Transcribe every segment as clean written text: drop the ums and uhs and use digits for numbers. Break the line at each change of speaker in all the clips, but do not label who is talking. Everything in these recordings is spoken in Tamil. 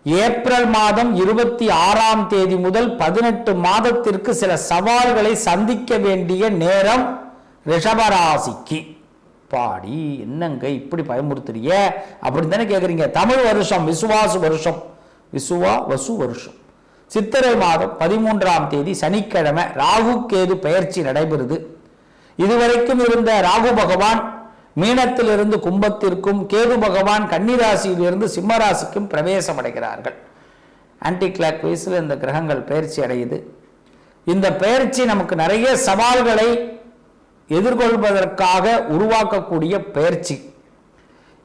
ஏப்ரல் மாதம் 26ஆம் தேதி முதல் 18 மாதத்திற்கு சில சவால்களை சந்திக்க வேண்டிய நேரம் ரிஷபராசிக்கு. பாடி என்னங்க இப்படி பயமுறுத்துறிய அப்படின்னு தானே கேட்குறீங்க. தமிழ் வருஷம் விசுவாசு வருஷம், வசு வருஷம், சித்திரை மாதம் 13ஆம் தேதி சனிக்கிழமை ராகு கேது பெயர்ச்சி நடைபெறுது. இதுவரைக்கும் இருந்த ராகு பகவான் மீனத்திலிருந்து கும்பத்திற்கும், கேது பகவான் கன்னிராசியிலிருந்து சிம்மராசிக்கும் பிரவேசம் அடைகிறார்கள். ஆன்டி கிளாக் வைஸில் இந்த கிரகங்கள் பெயர்ச்சி அடையுது. இந்த பெயர்ச்சி நமக்கு நிறைய சவால்களை எதிர்கொள்வதற்காக உருவாக்கக்கூடிய பெயர்ச்சி.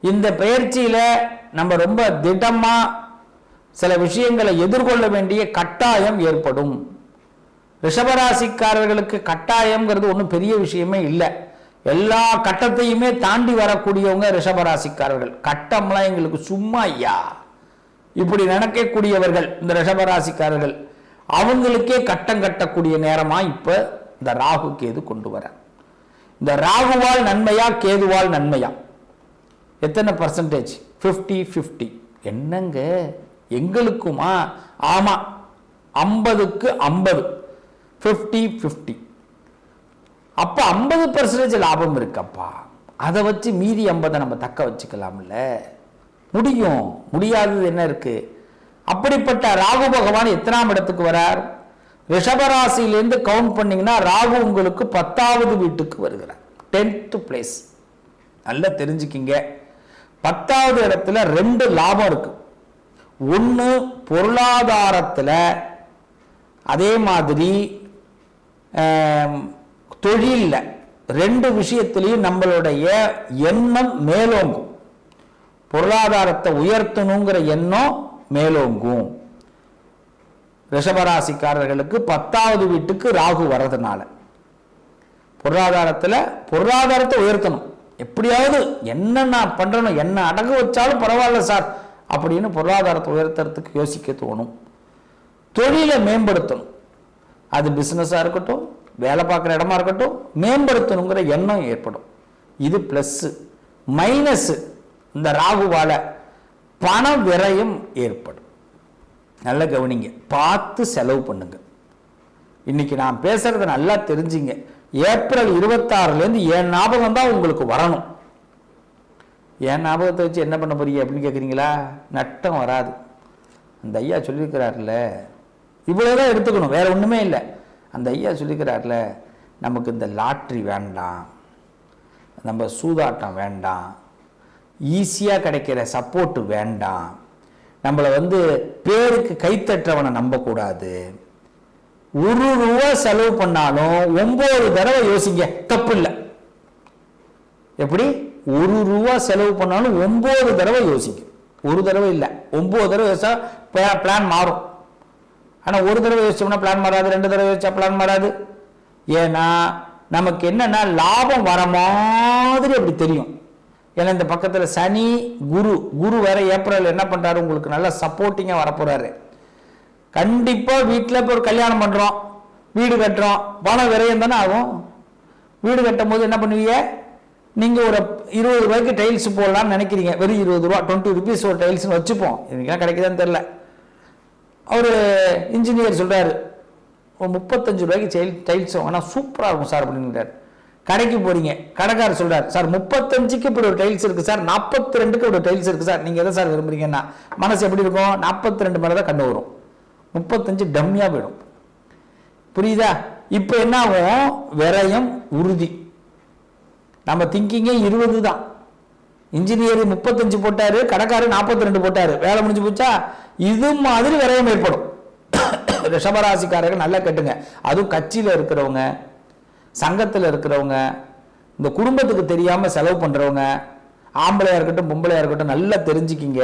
இந்த பெயர்ச்சியில் நம்ம ரொம்ப திடமாக சில விஷயங்களை எதிர்கொள்ள வேண்டிய கட்டாயம் ஏற்படும். ரிஷபராசிக்காரர்களுக்கு கட்டாயம்ங்கிறது ஒன்றும் பெரிய விஷயமே இல்லை. எல்லா கட்டத்தையுமே தாண்டி வரக்கூடியவங்க ரிஷபராசிக்காரர்கள். கட்டம்லாம் எங்களுக்கு சும்மா ஐயா இப்படி நினைக்கக்கூடியவர்கள் இந்த ரிஷபராசிக்காரர்கள். அவங்களுக்கே கட்டம் கட்டக்கூடிய நேரமா இப்ப இந்த ராகு கேது கொண்டு வர. இந்த ராகுவால் நன்மையா கேதுவால் நன்மையா? எத்தனை பர்சன்டேஜ்? 50-50. என்னங்க எங்களுக்குமா? ஆமா, 50க்கு 50, 50-50. அப்ப 50% லாபம் இருக்கப்பா. அதை வச்சு மீதி 50 நம்ம தக்க வச்சுக்கலாம்ல. முடியும், முடியாதது என்ன இருக்கு? அப்படிப்பட்ட ராகு பகவான் எத்தனாம் இடத்துக்கு வரார்? ரிஷபராசியிலிருந்து கவுண்ட் பண்ணீங்கன்னா ராகு உங்களுக்கு 10வது வீட்டுக்கு வருகிறார். 10th place. நல்லா தெரிஞ்சுக்கிங்க. 10வது இடத்துல 2 லாபம் இருக்கு. ஒன்று பொருளாதாரத்தில், அதே மாதிரி தொழில்ல, 2 விஷயத்திலையும் நம்மளுடைய எண்ணம் மேலோங்கும். பொருளாதாரத்தை உயர்த்தணுங்கிற எண்ணம் மேலோங்கும். ரிஷபராசிக்காரர்களுக்கு 10வது வீட்டுக்கு ராகு வர்றதுனால பொருளாதாரத்தை உயர்த்தணும். எப்படியாவது என்ன நான் பண்றணும், என்ன அடகு வச்சாலும் பரவாயில்ல சார் அப்படின்னு பொருளாதாரத்தை உயர்த்துறதுக்கு யோசிக்க தோணும். தொழிலை மேம்படுத்தணும். அது பிசினஸா இருக்கட்டும், வேலை பார்க்குற இடமா இருக்கட்டும், மேம்படுத்தணுங்கிற எண்ணம் ஏற்படும். இது பிளஸ். மைனஸ், இந்த ராகுவால பண விரயம் ஏற்படும். நல்ல கவனிங்க, பார்த்து செலவு பண்ணுங்க. இன்னைக்கு நான் பேசுறத நல்லா தெரிஞ்சுங்க. ஏப்ரல் 26லேருந்து என் ஞாபகம் தான் உங்களுக்கு வரணும். என் ஞாபகத்தை வச்சு என்ன பண்ண போறீங்க அப்படின்னு கேட்குறீங்களா? நட்டம் வராது. அந்த ஐயா சொல்லியிருக்கிறார்ல, இவ்வளோதான் எடுத்துக்கணும், வேற ஒன்றுமே இல்லை. அந்த ஐயா சொல்லிக்கிறார்ல, நமக்கு இந்த லாட்ரி வேண்டாம், நம்ம சூதாட்டம் வேண்டாம், ஈஸியாக கிடைக்கிற சப்போர்ட்டு வேண்டாம், நம்மளை பேருக்கு கைத்தற்றவனை நம்பக்கூடாது. 1 ரூபா செலவு பண்ணாலும் 9 தடவை யோசிங்க, தப்பு இல்லை. எப்படி? 1 ரூபா செலவு பண்ணாலும் 9 தடவை யோசிங்க. 1 தடவை இல்லை, 9 தடவை யோசிச்சா பிளான் மாறும். ஆனால் 1 தடவை யோசிச்சோம்னா பிளான் மாறாது, 2 தடவை யோசிச்சா பிளான் மாறாது. ஏன்னா நமக்கு என்னன்னா லாபம் வர மாதிரி அப்படி தெரியும். ஏன்னா இந்த பக்கத்தில் சனி குரு வேற ஏப்ரல் என்ன பண்றாரு, உங்களுக்கு நல்லா சப்போர்ட்டிங்காக வரப்போறாரு. கண்டிப்பாக வீட்டில் இப்போ ஒரு கல்யாணம் பண்ணுறோம், வீடு கட்டுறோம், பணம் விரயம் தானே ஆகும். வீடு கட்டும் போது என்ன பண்ணுவீங்க? நீங்கள் ஒரு 20 ரூபாய்க்கு டைல்ஸ் போடலாம்னு நினைக்கிறீங்க. வெறும் 20 ரூபா, 20 rupees ஒரு டைல்ஸ்னு வச்சுப்போம். இதுக்கெல்லாம் கிடைக்குதான்னு தெரில. அவர் இன்ஜினியர் சொல்கிறாரு, ஒரு 35 ரூபாய்க்கு டைல்ஸ் ஆனால் சூப்பராக இருக்கும் சார் அப்படின்றார். கடைக்கு போறீங்க, கடைக்காரர் சொல்றாரு, சார் 35க்கு இப்படி ஒரு டைல்ஸ் இருக்கு சார், 42க்கு ஒரு டைல்ஸ் இருக்கு சார், நீங்க எதை சார் விரும்புறீங்கன்னா மனசு எப்படி இருக்கும்? 42 மேலே தான் கண்டு வரும், 35 டம்மியா போயிடும். புரியுதா? இப்போ என்ன ஆகும்? விரயம் உறுதி. நம்ம திங்கிங்கே 20 தான். இன்ஜினியர் 35 போட்டாரு, கடைக்காரர் 42 போட்டாரு, வேலை முடிஞ்சு போச்சா? இது மாதிரி விரயம் ஏற்படும். ரிஷபராசிக்காரர்கள் நல்லா கேட்டுங்க. அதுவும் கட்சியில் இருக்கிறவங்க, சங்கத்தில் இருக்கிறவங்க, இந்த குடும்பத்துக்கு தெரியாம செலவு பண்றவங்க, ஆம்பளையா இருக்கட்டும் பொம்பளையா இருக்கட்டும், நல்லா தெரிஞ்சுக்கிங்க.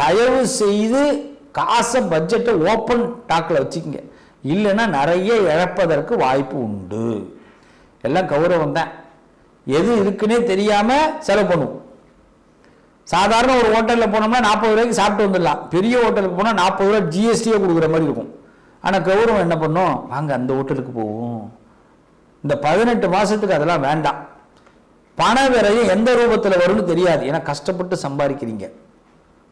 தயவு செய்து காசை பட்ஜெட்டை ஓப்பன் டாக்ல வச்சுக்கிங்க. இல்லைன்னா நிறைய இழப்பதற்கு வாய்ப்பு உண்டு. எல்லாம் கௌரவம் தான். எது இருக்குன்னே தெரியாம செலவு பண்ணுவோம். சாதாரண ஒரு ஹோட்டலில் போனோம்னா 40 ரூபாய்க்கு சாப்பிட்டு வந்துடலாம். பெரிய ஹோட்டலுக்கு போனால் 40 ரூபாய் ஜிஎஸ்டியே கொடுக்குற மாதிரி இருக்கும். ஆனால் கௌரவம் என்ன பண்ணும்? வாங்க அந்த ஹோட்டலுக்கு போவோம். இந்த 18 மாசத்துக்கு அதெல்லாம் வேண்டாம். பண விரயம் எந்த ரூபத்தில் வரும்னு தெரியாது. ஏன்னா கஷ்டப்பட்டு சம்பாதிக்கிறீங்க.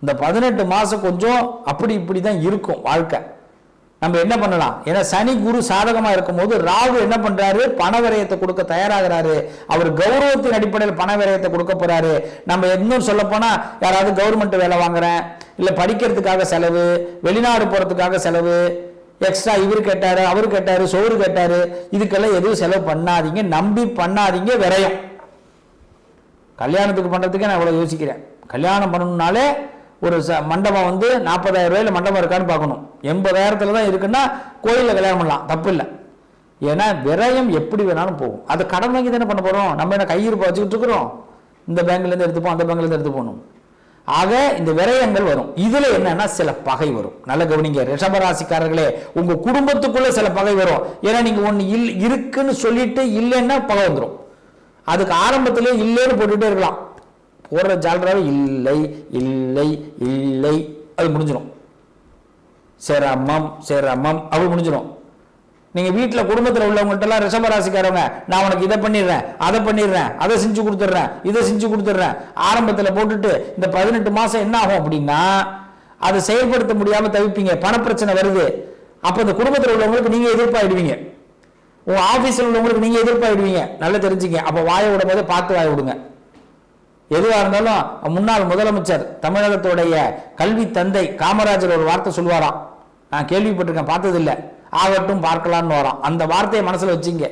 இந்த 18 மாசம் கொஞ்சம் அப்படி இப்படி தான் இருக்கும் வாழ்க்கை. நம்ம என்ன பண்ணலாம்? ஏன்னா சனி குரு சாதகமா இருக்கும் போது ராகு என்ன பண்றாரு? பண விரயத்தை கொடுக்க தயாராகிறாரு. அவர் கௌரவத்தின் அடிப்படையில் பண விரயத்தை கொடுக்க போறாரு. நம்ம இன்னும் சொல்ல போனா யாராவது கவர்மெண்ட் வேலை வாங்குறேன், இல்ல படிக்கிறதுக்காக செலவு, வெளிநாடு போறதுக்காக செலவு, எக்ஸ்ட்ரா இவரு கேட்டாரு, அவரு கேட்டாரு, சோறு கேட்டாரு, இதுக்கெல்லாம் எதுவும் செலவு பண்ணாதீங்க, நம்பி பண்ணாதீங்க. விரயம். கல்யாணத்துக்கு பண்றதுக்கே நான் இவ்வளவு யோசிக்கிறேன். கல்யாணம் பண்ணணும்னாலே ஒரு மண்டபம் 40,000 ரூபாயில மண்டபம் இருக்கான்னு பார்க்கணும். 80,000 தான் இருக்குன்னா கோயிலில் கல்யாணம் பண்ணலாம், தப்பு இல்லை. ஏன்னா விரயம் எப்படி வேணாலும் போகும். அதை கடன் வாங்கி தானே பண்ண போறோம். நம்ம என்ன கையிருப்பா வச்சுக்கிட்டு இருக்கிறோம்? இந்த பேங்க்லேருந்து எடுத்துப்போம், அந்த பேங்க்லேருந்து எடுத்து போகணும். ஆக இந்த விரயங்கள் வரும். இதுல என்னன்னா சில பகை வரும். நல்ல கவனிங்க ரிஷபராசிக்காரர்களே, உங்க குடும்பத்துக்குள்ள சில பகை வரும். ஏன்னா நீங்க ஒண்ணு இருக்குன்னு சொல்லிட்டு இல்லைன்னா பகை வந்துடும். அதுக்கு ஆரம்பத்திலே இல்லைன்னு போட்டுட்டே இருக்கலாம். போடுற ஜாலராவே இல்லை இல்லை இல்லை, அது முடிஞ்சிடும். சேராமம் சேராமம் அப்படி முடிஞ்சிடும். நீங்க வீட்டில் குடும்பத்தில் உள்ளவங்கள்ட்ட எல்லாம் ரிஷபராசிக்காரவங்க, நான் உனக்கு இதை பண்ணிடுறேன், அதை பண்ணிடுறேன், அதை செஞ்சு கொடுத்துட்றேன், இதை செஞ்சு கொடுத்துட்றேன் ஆரம்பத்தில் போட்டுட்டு இந்த 18 மாசம் என்ன ஆகும் அப்படின்னா அதை செயல்படுத்த முடியாம தவிப்பீங்க. பணப்பிரச்சனை வருது. அப்ப இந்த குடும்பத்தில் உள்ளவங்களுக்கு நீங்க எதிர்ப்பாயிடுவீங்க. உங்க ஆபீஸில் உள்ளவங்களுக்கு நீங்க எதிர்ப்பாயிடுவீங்க. நல்லா தெரிஞ்சுங்க. அப்ப வாய விடும் போது பார்த்து வாய விடுங்க. எதுவாக இருந்தாலும் முன்னாள் முதலமைச்சர், தமிழகத்துடைய கல்வி தந்தை காமராஜர் ஒரு வார்த்தை சொல்வாராம். நான் கேள்விப்பட்டிருக்கேன், பார்த்ததில்லை. ஆகட்டும் பார்க்கலான்னு வரான். அந்த வார்த்தையை மனசுல வச்சுங்க.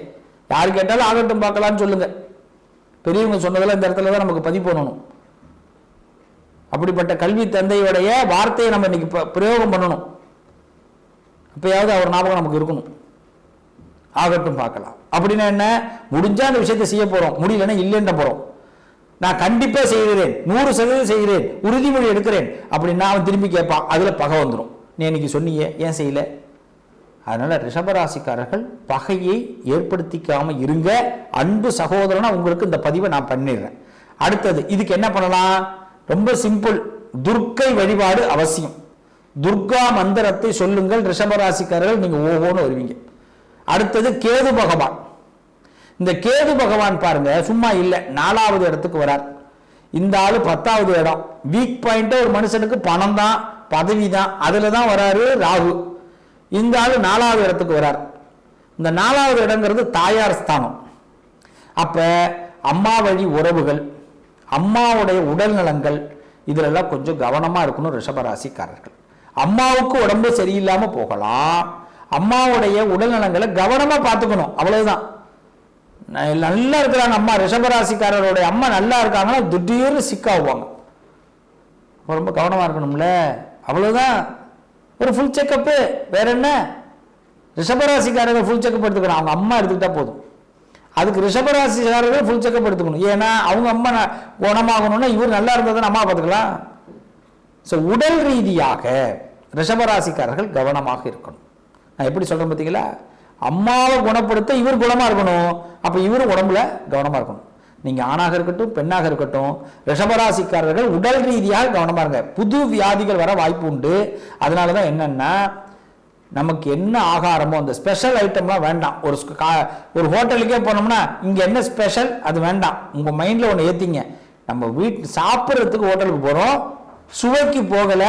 யாரு கேட்டாலும் ஆகட்டும் பார்க்கலான்னு சொல்லுங்க. பெரியவங்க சொன்னதெல்லாம் இந்த இடத்துல தான் நமக்கு பதிவு பண்ணணும். அப்படிப்பட்ட கல்வி தந்தையுடைய வார்த்தையை நம்ம இன்னைக்கு பிரயோகம் பண்ணணும். அப்பயாவது அவர் ஞாபகம் நமக்கு இருக்கணும். ஆகட்டும் பார்க்கலாம் அப்படின்னா என்ன? முடிஞ்சா அந்த விஷயத்தை செய்ய போறோம், முடியலன்னா இல்லைன்ற போறோம். நான் கண்டிப்பா செய்கிறேன், 100% செய்கிறேன், உறுதிமொழி எடுக்கிறேன் அப்படின்னா அவன் திரும்பி கேட்பான். அதுல பகை வந்துடும். நீ இன்னைக்கு சொன்னீங்க, ஏன் செய்யல? அதனால ரிஷபராசிக்காரர்கள் பகையை ஏற்படுத்திக்காம இருங்க. அன்பு சகோதரனா உங்களுக்கு இந்த பதிவை நான் பண்ணிடுறேன். அடுத்தது இதுக்கு என்ன பண்ணலாம்? ரொம்ப சிம்பிள். துர்க்கை வழிபாடு அவசியம். துர்கா மந்திரத்தை சொல்லுங்கள். ரிஷபராசிக்காரர்கள் நீங்க ஓஹோன்னு வருவீங்க. அடுத்தது கேது பகவான். இந்த கேது பகவான் பாருங்க, சும்மா இல்லை, 4வது இடத்துக்கு வரார். இந்த ஆளு 10வது இடம். வீக் பாயிண்ட் ஒரு மனுஷனுக்கு பணம் தான், பதவி தான், அதுல தான் வராரு ராகு. இந்த ஆளு 4வது இடத்துக்கு வரார். இந்த 4வது இடங்கிறது தாயார் ஸ்தானம். அப்ப அம்மா வழி உறவுகள், அம்மாவுடைய உடல் நலங்கள், இதுல எல்லாம் கொஞ்சம் கவனமா இருக்கணும் ரிஷபராசிக்காரர்கள். அம்மாவுக்கு உடம்பு சரியில்லாம போகலாம். அம்மாவுடைய உடல் நலங்களை கவனமா பார்த்துக்கணும், அவ்வளவுதான். நல்லா இருக்கிறாங்க அம்மா, ரிஷபராசிக்காரருடைய அம்மா நல்லா இருக்காங்கன்னா திடீர்னு சிக்காவுவாங்க. ரொம்ப கவனமா இருக்கணும்ல, அவ்வளவுதான். ஒரு ஃபுல் செக்கப்பு. வேற என்ன? ரிஷபராசிக்காரர்கள் ஃபுல் செக்கப் எடுத்துக்கணும். அவங்க அம்மா எடுத்துக்கிட்டா போதும். அதுக்கு ரிஷபராசிக்காரர்கள் ஃபுல் செக்கப் எடுத்துக்கணும். ஏன்னா அவங்க அம்மா குணமாகணும்னா இவர் நல்லா இருந்தால் அம்மா பார்த்துக்கலாம். ஸோ உடல் ரீதியாக ரிஷபராசிக்காரர்கள் கவனமாக இருக்கணும். நான் எப்படி சொல்றேன் பார்த்தீங்களா? அம்மாவை குணப்படுத்த இவர் குணமா இருக்கணும். அப்ப இவரும் உடம்புல கவனமா இருக்கணும். நீங்க ஆணாக இருக்கட்டும் பெண்ணாக இருக்கட்டும், ரிஷபராசிக்காரர்கள் உடல் ரீதியாக கவனமா இருங்க. புது வியாதிகள் வர வாய்ப்பு உண்டு. அதனாலதான் என்னன்னா, நமக்கு என்ன ஆகாரமோ அந்த ஸ்பெஷல் ஐட்டம்லாம் வேண்டாம். ஒரு ஹோட்டலுக்கே போனோம்னா இங்க என்ன ஸ்பெஷல் அது வேண்டாம். உங்க மைண்ட்ல ஒன்று ஏத்திங்க. நம்ம வீட்டு சாப்பிட்றதுக்கு ஹோட்டலுக்கு போறோம், சுவைக்கு போகல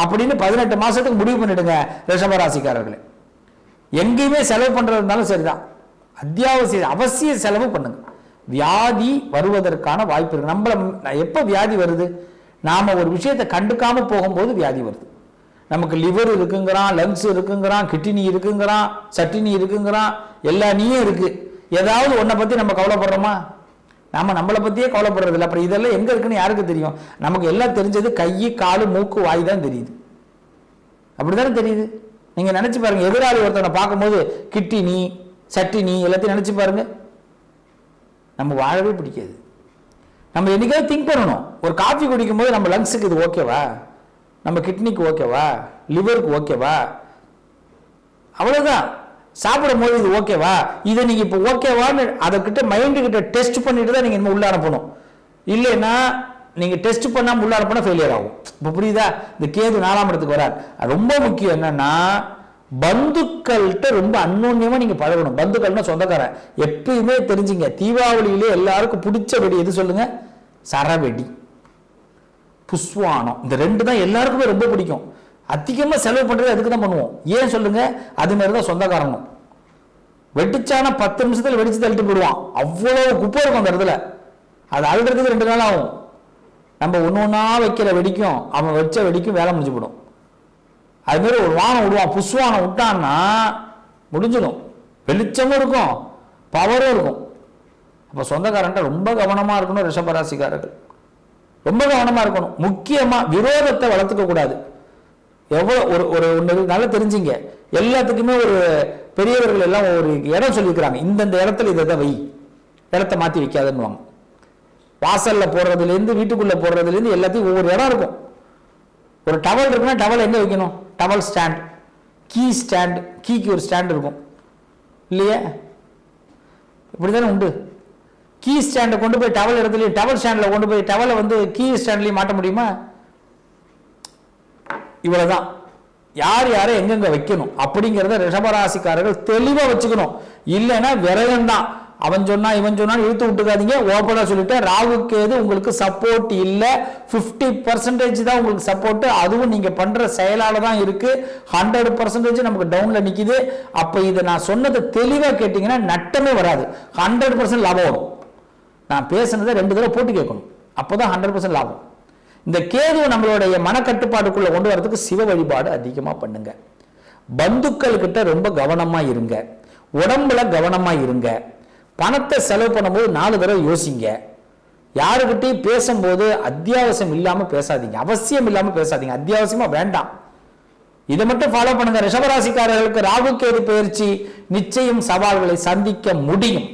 அப்படின்னு 18 மாசத்துக்கு முடிவு பண்ணிடுங்க ரிஷபராசிக்காரர்களே. எங்கேயுமே செலவு பண்றதுனாலும் சரிதான், அத்தியாவசிய அவசிய செலவு பண்ணுங்க. வியாதி வருவதற்கான வாய்ப்பு இருக்கு. நம்மள எப்ப வியாதி வருது? நாம ஒரு விஷயத்தை கண்டுக்காம போகும்போது வியாதி வருது. நமக்கு லிவர் இருக்குங்கிறான், லங்ஸ் இருக்குங்கிறான், கிட்னி இருக்குங்கிறான், சட்டினி இருக்குங்கிறான், எல்லா நீயும் இருக்கு. ஏதாவது ஒன்றை பத்தி நம்ம கவலைப்படுறோமா? நாம நம்மளை பத்தியே கவலைப்படுறது இல்லை. அப்புறம் இதெல்லாம் எங்க இருக்குன்னு யாருக்கு தெரியும்? நமக்கு எல்லாம் தெரிஞ்சது கை, காலு, மூக்கு, வாய் தான் தெரியுது. அப்படித்தானே தெரியுது. நீங்க நினைச்சு பாருங்க, எதிராளி ஒருத்தனை பார்க்கும்போது கிட்னி, சட்டினி எல்லாத்தையும் நினைச்சு பாருங்க. நம்ம வாழவே பிடிக்காது. நம்ம என்னைக்காவது திங்க் பண்ணணும். ஒரு காஃபி குடிக்கும் போது நம்ம லங்ஸுக்கு இது ஓகேவா, நம்ம கிட்னிக்கு ஓகேவா, லிவருக்கு ஓகேவா, அவ்வளவுதான். சாப்பிடும் போது இது ஓகேவா, இதை நீங்க இப்போ ஓகேவான்னு அதற்கிட்ட மைண்டு கிட்ட டெஸ்ட் பண்ணிட்டு தான் நீங்க உள்ள அனுப்பணும். இல்லைன்னா நீங்க டெஸ்ட் பண்ணாம உள்ள அனுப்பினா ஃபெயிலியர் ஆகும். இப்போ புரியுதா? இந்த கேது 4ஆம் இடத்துக்கு வரார். ரொம்ப முக்கியம் என்னன்னா, பந்துக்கள்கிட்ட ரொம்ப அந்யோன்யமா நீங்க பழகணும். பந்துக்கள்னா சொந்தக்காரன். எப்பயுமே தெரிஞ்சுங்க, தீபாவளியிலே எல்லாருக்கும் பிடிச்ச வெடி எது சொல்லுங்க? சரவெடி. புஷ்வானம், இந்த 2 தான் எல்லாருக்குமே ரொம்ப பிடிக்கும். அதிகமாக செலவு பண்ணுறது அதுக்கு தான் பண்ணுவோம். ஏன் சொல்லுங்க? அது மாதிரி தான் சொந்தக்காரனும். வெடிச்சானா 10 நிமிஷத்தில் வெடிச்சு தள்ளிட்டு போயிடுவான். அவ்வளோ குப்பை இருக்கும் அந்த இடத்துல. அது அழுறதுக்கு 2 நாள் ஆகும். நம்ம ஒன்று வைக்கிற வெடிக்கும், அவன் வச்ச வெடிக்கும் வேலை முடிஞ்சு போடும். அது மாதிரி ஒரு வானம் விடுவான், புஷ்வானம் விட்டான்னா முடிஞ்சிடும். வெளிச்சமும் இருக்கும், பவரும் இருக்கும். அப்போ சொந்தக்காரன்ட்ட ரொம்ப கவனமாக இருக்கணும். ரிஷபராசிக்காரர்கள் ரொம்ப கவனமாக இருக்கணும். முக்கியமாக விரோதத்தை வளர்த்துக்க கூடாது. எவ்வளோ ஒரு ஒன்று நல்லா தெரிஞ்சுங்க. எல்லாத்துக்குமே ஒரு பெரியவர்கள் எல்லாம் ஒரு இடம் சொல்லியிருக்கிறாங்க. இந்தந்த இடத்துல இதை வை, இடத்த மாற்றி வைக்காதுன்னுவாங்க. வாசலில் போடுறதுலேருந்து வீட்டுக்குள்ளே போடுறதுலேருந்து எல்லாத்தையும் ஒவ்வொரு இடம் இருக்கும். ஒரு டவல் இருக்குன்னா டவல் எங்கே வைக்கணும்? டவல் ஸ்டாண்ட், கீ ஸ்டாண்ட், கீக்கு ஒரு ஸ்டாண்ட் இருக்கும் இல்லையா? இப்படி தானே உண்டு. கீ ஸ்டாண்டை கொண்டு போய் டவல் இடத்துலையும், டவல் ஸ்டாண்டில் கொண்டு போய் டவலை வந்து கீ ஸ்டாண்ட்லையும் மாட்ட முடியுமா? இவ்வளவுதான். யார் யாரை எங்கெங்க வைக்கணும் அப்படிங்கிறத ரிஷபராசிக்காரர்கள் தெளிவாக வச்சுக்கணும். இல்லைன்னா விரயம் தான். அவன் சொன்னா இவன் சொன்னா இழுத்து விட்டுக்காதீங்க. ஓப்பனா சொல்லிட்டு ராகுக்கு எது உங்களுக்கு சப்போர்ட் இல்லை. 50% தான் உங்களுக்கு சப்போர்ட். அதுவும் நீங்க பண்ற செயலால தான் இருக்கு. 100% நமக்கு டவுன்ல நிக்குது. அப்ப இதை நான் சொன்னதை தெளிவா கேட்டீங்கன்னா நட்டமே வராது. 100% லாபம் வரும். நான் பேசுனதை 2 தடவை போட்டு கேட்கணும். அப்போதான் 100% லாபம். இந்த கேது நம்மளுடைய மனக்கட்டுப்பாடுக்குள்ள கொண்டு வரதுக்கு சிவ வழிபாடு அதிகமா பண்ணுங்க. பந்துக்கள் கிட்ட ரொம்ப கவனமா இருங்க. உடம்புல கவனமா இருங்க. பணத்தை செலவு பண்ணும்போது 4 தடவை யோசிங்க. யாருக்கிட்டையும் பேசும்போது அத்தியாவசியம் இல்லாம பேசாதீங்க. அவசியம் இல்லாம பேசாதீங்க. அத்தியாவசியமா வேண்டாம். இதை மட்டும் ஃபாலோ பண்ணுங்க. ரிஷபராசிக்காரர்களுக்கு ராகு கேது பயிற்சி நிச்சயம் சவால்களை சந்திக்க முடியும்.